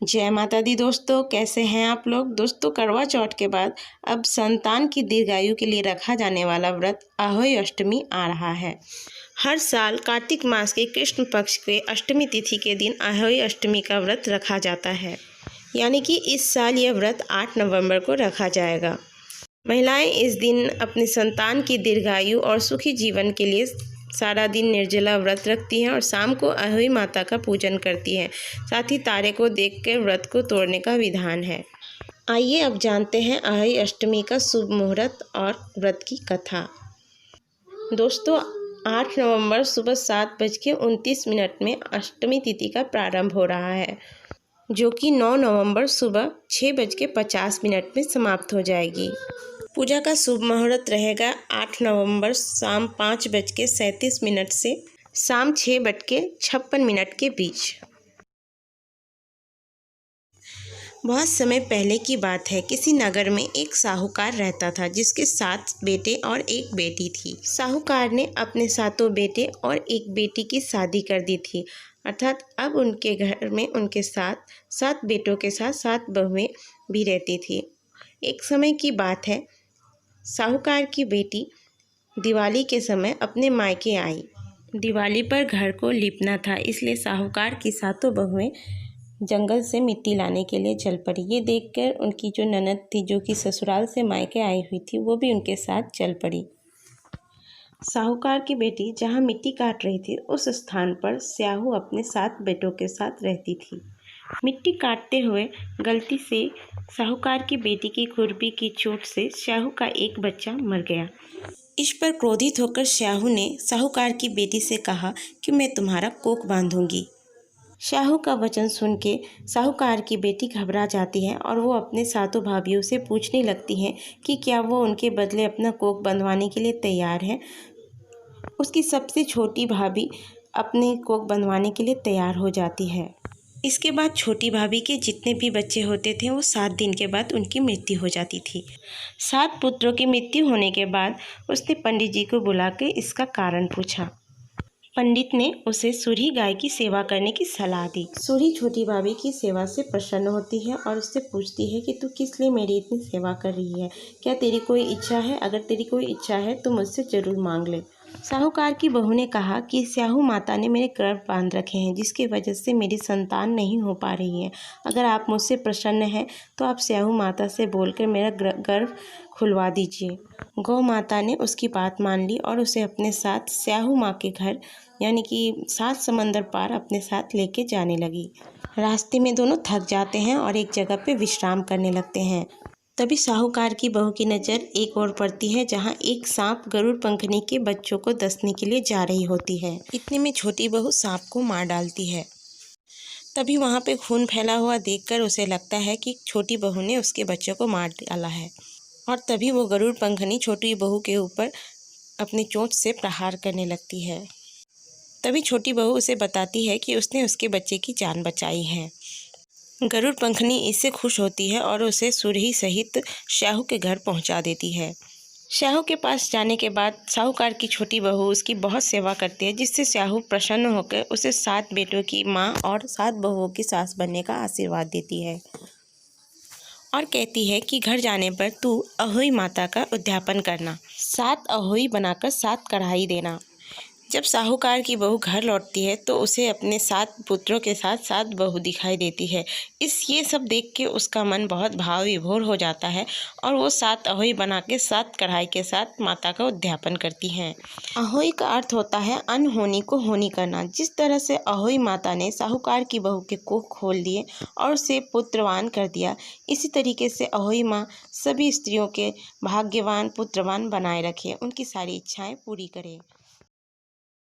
जय माता दी दोस्तों, कैसे हैं आप लोग। दोस्तों, करवा चौथ के बाद अब संतान की दीर्घायु के लिए रखा जाने वाला व्रत अहोई अष्टमी आ रहा है। हर साल कार्तिक मास के कृष्ण पक्ष के अष्टमी तिथि के दिन अहोई अष्टमी का व्रत रखा जाता है, यानी कि इस साल यह व्रत 8 नवंबर को रखा जाएगा। महिलाएं इस दिन अपनी संतान की दीर्घायु और सुखी जीवन के लिए सारा दिन निर्जला व्रत रखती हैं और शाम को अहोई माता का पूजन करती हैं। साथ ही तारे को देखकर व्रत को तोड़ने का विधान है। आइए अब जानते हैं अहोई अष्टमी का शुभ मुहूर्त और व्रत की कथा। दोस्तों, 8 नवंबर सुबह 7:29 में अष्टमी तिथि का प्रारंभ हो रहा है, जो कि 9 नवंबर सुबह 6:50 में समाप्त हो जाएगी। पूजा का शुभ मुहूर्त रहेगा 8 नवंबर शाम 5:37 से शाम 6:56 के बीच। बहुत समय पहले की बात है, किसी नगर में एक साहूकार रहता था जिसके 7 बेटे और 1 बेटी थी। साहूकार ने अपने 7 बेटे और 1 बेटी की शादी कर दी थी, अर्थात अब उनके घर में उनके साथ 7 बेटों के साथ 7 बहुएं भी रहती थी। एक समय की बात है, साहूकार की बेटी दिवाली के समय अपने मायके आई। दिवाली पर घर को लीपना था, इसलिए साहूकार की 7 बहुएं जंगल से मिट्टी लाने के लिए चल पड़ी। ये देखकर उनकी जो ननद थी, जो कि ससुराल से मायके आई हुई थी, वो भी उनके साथ चल पड़ी। साहूकार की बेटी जहाँ मिट्टी काट रही थी, उस स्थान पर स्याहू अपने 7 बेटों के साथ रहती थी। मिट्टी काटते हुए गलती से साहूकार की बेटी की खुरपी की चोट से स्याहू का एक बच्चा मर गया। इस पर क्रोधित होकर स्याहू ने साहूकार की बेटी से कहा कि मैं तुम्हारा कोख बांधूंगी। स्याहू का वचन सुन के साहूकार की बेटी घबरा जाती है और वो अपने 7 भाइयों से पूछने लगती है कि क्या वो उनके बदले अपना कोख बंधवाने के लिए तैयार है। उसकी सबसे छोटी भाभी अपने कोख बंधवाने के लिए तैयार हो जाती है। इसके बाद छोटी भाभी के जितने भी बच्चे होते थे, वो 7 दिन के बाद उनकी मृत्यु हो जाती थी। 7 पुत्रों की मृत्यु होने के बाद उसने पंडित जी को बुला के इसका कारण पूछा। पंडित ने उसे सूरी गाय की सेवा करने की सलाह दी। सूरी छोटी भाभी की सेवा से प्रसन्न होती है और उससे पूछती है कि तू किस लिए मेरी इतनी सेवा कर रही है, क्या तेरी कोई इच्छा है? अगर तेरी कोई इच्छा है तो मुझसे जरूर मांग ले। साहूकार की बहू ने कहा कि स्याहू माता ने मेरे गर्भ बांध रखे हैं, जिसकी वजह से मेरी संतान नहीं हो पा रही है। अगर आप मुझसे प्रसन्न हैं तो आप स्याहू माता से बोलकर मेरा गर्भ खुलवा दीजिए। गौ माता ने उसकी बात मान ली और उसे अपने साथ स्याहू माँ के घर, यानी कि 7 समंदर पार, अपने साथ लेके जाने लगी। रास्ते में दोनों थक जाते हैं और एक जगह पे विश्राम करने लगते हैं। तभी साहूकार की बहू की नज़र एक और पड़ती है, जहाँ एक सांप गरुड़ पंखनी के बच्चों को डसने के लिए जा रही होती है। इतने में छोटी बहू सांप को मार डालती है। तभी वहाँ पे खून फैला हुआ देखकर उसे लगता है कि छोटी बहू ने उसके बच्चों को मार डाला है, और तभी वो गरुड़ पंखनी छोटी बहू के ऊपर अपनी चोंच से प्रहार करने लगती है। तभी छोटी बहू उसे बताती है कि उसने उसके बच्चे की जान बचाई है। गरुड़ पंखनी इससे खुश होती है और उसे सुरही सहित स्याहू के घर पहुंचा देती है। स्याहू के पास जाने के बाद साहूकार की छोटी बहू उसकी बहुत सेवा करती है, जिससे स्याहू प्रसन्न होकर उसे 7 बेटों की माँ और 7 बहुओं की सास बनने का आशीर्वाद देती है और कहती है कि घर जाने पर तू अहोई माता का उद्यापन करना, 7 अहोई बनाकर 7 कढ़ाई देना। जब साहूकार की बहू घर लौटती है तो उसे अपने 7 पुत्रों के साथ 7 बहू दिखाई देती है। ये सब देख के उसका मन बहुत भाव विभोर हो जाता है और वो 7 अहोई बना के 7 कढ़ाई के साथ माता का उद्यापन करती हैं। अहोई का अर्थ होता है अनहोनी को होनी करना। जिस तरह से अहोई माता ने साहूकार की बहू के कोख खोल दिए और उसे पुत्रवान कर दिया, इसी तरीके से अहोई माँ सभी स्त्रियों के भाग्यवान पुत्रवान बनाए रखे, उनकी सारी इच्छाएं पूरी करे।